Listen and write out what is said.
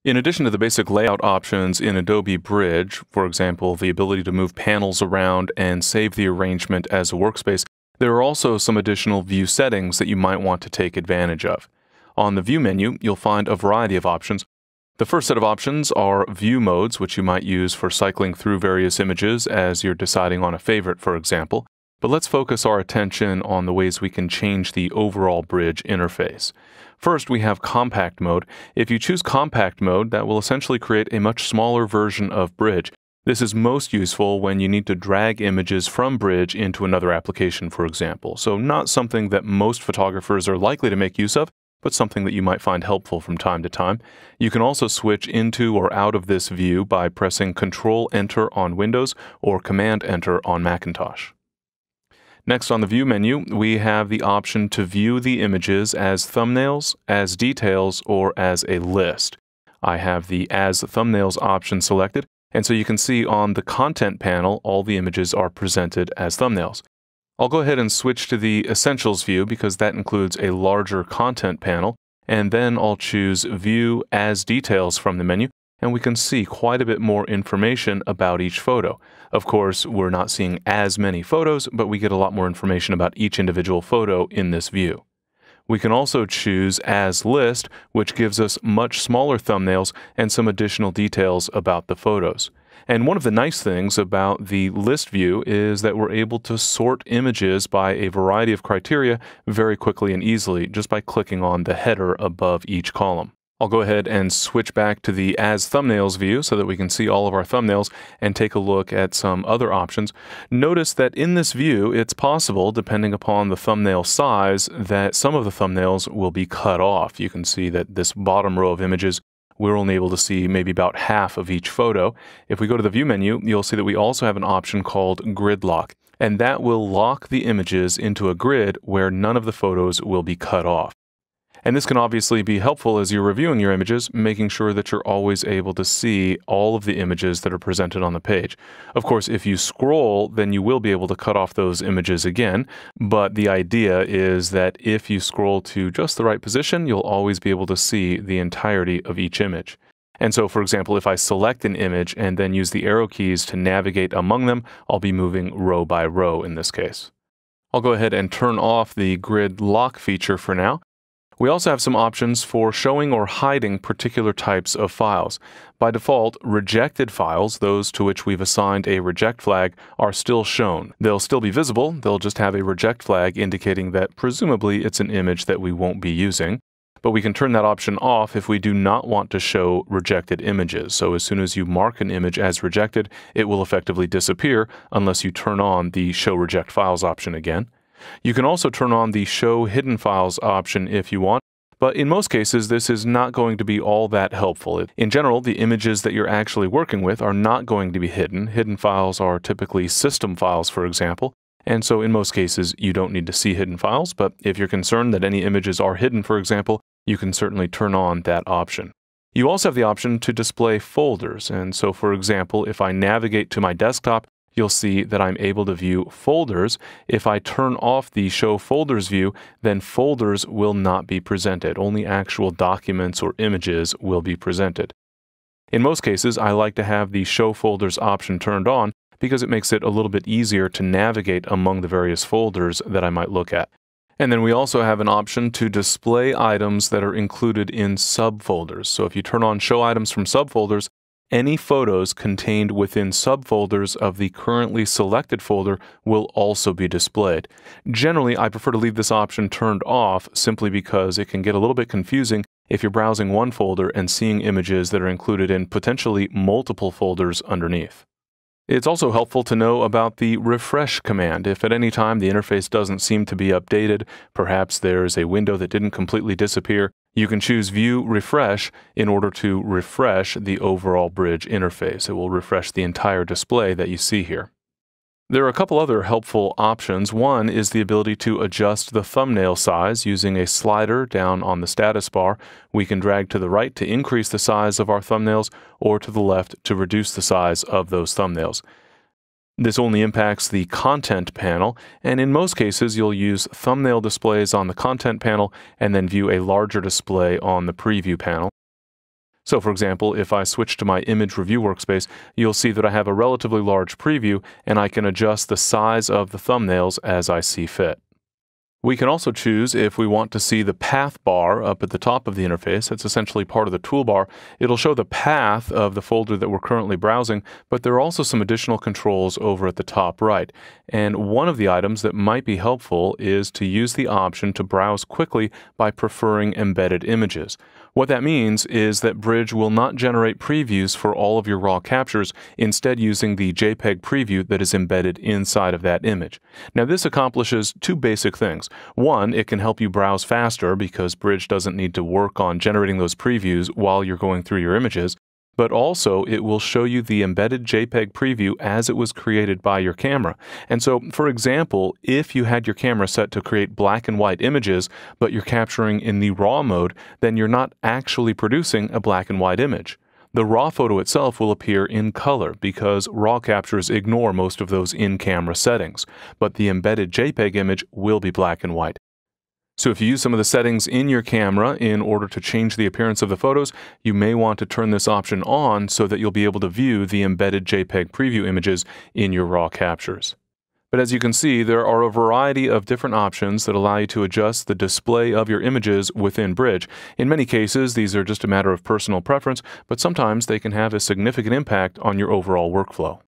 In addition to the basic layout options in Adobe Bridge, for example, the ability to move panels around and save the arrangement as a workspace, there are also some additional view settings that you might want to take advantage of. On the View menu, you'll find a variety of options. The first set of options are view modes, which you might use for cycling through various images as you're deciding on a favorite, for example. But let's focus our attention on the ways we can change the overall Bridge interface. First, we have Compact Mode. If you choose Compact Mode, that will essentially create a much smaller version of Bridge. This is most useful when you need to drag images from Bridge into another application, for example. So not something that most photographers are likely to make use of, but something that you might find helpful from time to time. You can also switch into or out of this view by pressing Control-Enter on Windows or Command-Enter on Macintosh. Next on the View menu, we have the option to view the images as thumbnails, as details, or as a list. I have the As Thumbnails option selected, and so you can see on the Content panel, all the images are presented as thumbnails. I'll go ahead and switch to the Essentials view because that includes a larger content panel, and then I'll choose View as Details from the menu, and we can see quite a bit more information about each photo. Of course, we're not seeing as many photos, but we get a lot more information about each individual photo in this view. We can also choose As List, which gives us much smaller thumbnails and some additional details about the photos. And one of the nice things about the list view is that we're able to sort images by a variety of criteria very quickly and easily just by clicking on the header above each column. I'll go ahead and switch back to the As Thumbnails view so that we can see all of our thumbnails and take a look at some other options. Notice that in this view, it's possible, depending upon the thumbnail size, that some of the thumbnails will be cut off. You can see that this bottom row of images, we're only able to see maybe about half of each photo. If we go to the View menu, you'll see that we also have an option called Grid Lock, and that will lock the images into a grid where none of the photos will be cut off. And this can obviously be helpful as you're reviewing your images, making sure that you're always able to see all of the images that are presented on the page. Of course, if you scroll, then you will be able to cut off those images again, but the idea is that if you scroll to just the right position, you'll always be able to see the entirety of each image. And so, for example, if I select an image and then use the arrow keys to navigate among them, I'll be moving row by row in this case. I'll go ahead and turn off the Grid Lock feature for now. We also have some options for showing or hiding particular types of files. By default, rejected files, those to which we've assigned a reject flag, are still shown. They'll still be visible, they'll just have a reject flag indicating that presumably it's an image that we won't be using. But we can turn that option off if we do not want to show rejected images. So as soon as you mark an image as rejected, it will effectively disappear unless you turn on the Show Reject Files option again. You can also turn on the Show Hidden Files option if you want, but in most cases this is not going to be all that helpful. In general, the images that you're actually working with are not going to be hidden. Hidden files are typically system files, for example, and so in most cases you don't need to see hidden files, but if you're concerned that any images are hidden, for example, you can certainly turn on that option. You also have the option to display folders, and so for example, if I navigate to my desktop, you'll see that I'm able to view folders. If I turn off the Show Folders view, then folders will not be presented. Only actual documents or images will be presented. In most cases, I like to have the Show Folders option turned on because it makes it a little bit easier to navigate among the various folders that I might look at. And then we also have an option to display items that are included in subfolders. So if you turn on Show Items from Subfolders, any photos contained within subfolders of the currently selected folder will also be displayed. Generally, I prefer to leave this option turned off simply because it can get a little bit confusing if you're browsing one folder and seeing images that are included in potentially multiple folders underneath. It's also helpful to know about the refresh command. If at any time the interface doesn't seem to be updated, perhaps there's a window that didn't completely disappear, you can choose View Refresh in order to refresh the overall Bridge interface. It will refresh the entire display that you see here. There are a couple other helpful options. One is the ability to adjust the thumbnail size using a slider down on the status bar. We can drag to the right to increase the size of our thumbnails or to the left to reduce the size of those thumbnails. This only impacts the Content panel, and in most cases you'll use thumbnail displays on the Content panel and then view a larger display on the Preview panel. So for example, if I switch to my image review workspace, you'll see that I have a relatively large preview and I can adjust the size of the thumbnails as I see fit. We can also choose if we want to see the path bar up at the top of the interface. It's essentially part of the toolbar. It'll show the path of the folder that we're currently browsing, but there are also some additional controls over at the top right. And one of the items that might be helpful is to use the option to browse quickly by preferring embedded images. What that means is that Bridge will not generate previews for all of your raw captures, instead using the JPEG preview that is embedded inside of that image. Now this accomplishes two basic things. One, it can help you browse faster because Bridge doesn't need to work on generating those previews while you're going through your images, but also it will show you the embedded JPEG preview as it was created by your camera. And so, for example, if you had your camera set to create black and white images, but you're capturing in the RAW mode, then you're not actually producing a black and white image. The RAW photo itself will appear in color because RAW captures ignore most of those in-camera settings, but the embedded JPEG image will be black and white. So if you use some of the settings in your camera in order to change the appearance of the photos, you may want to turn this option on so that you'll be able to view the embedded JPEG preview images in your RAW captures. But as you can see, there are a variety of different options that allow you to adjust the display of your images within Bridge. In many cases, these are just a matter of personal preference, but sometimes they can have a significant impact on your overall workflow.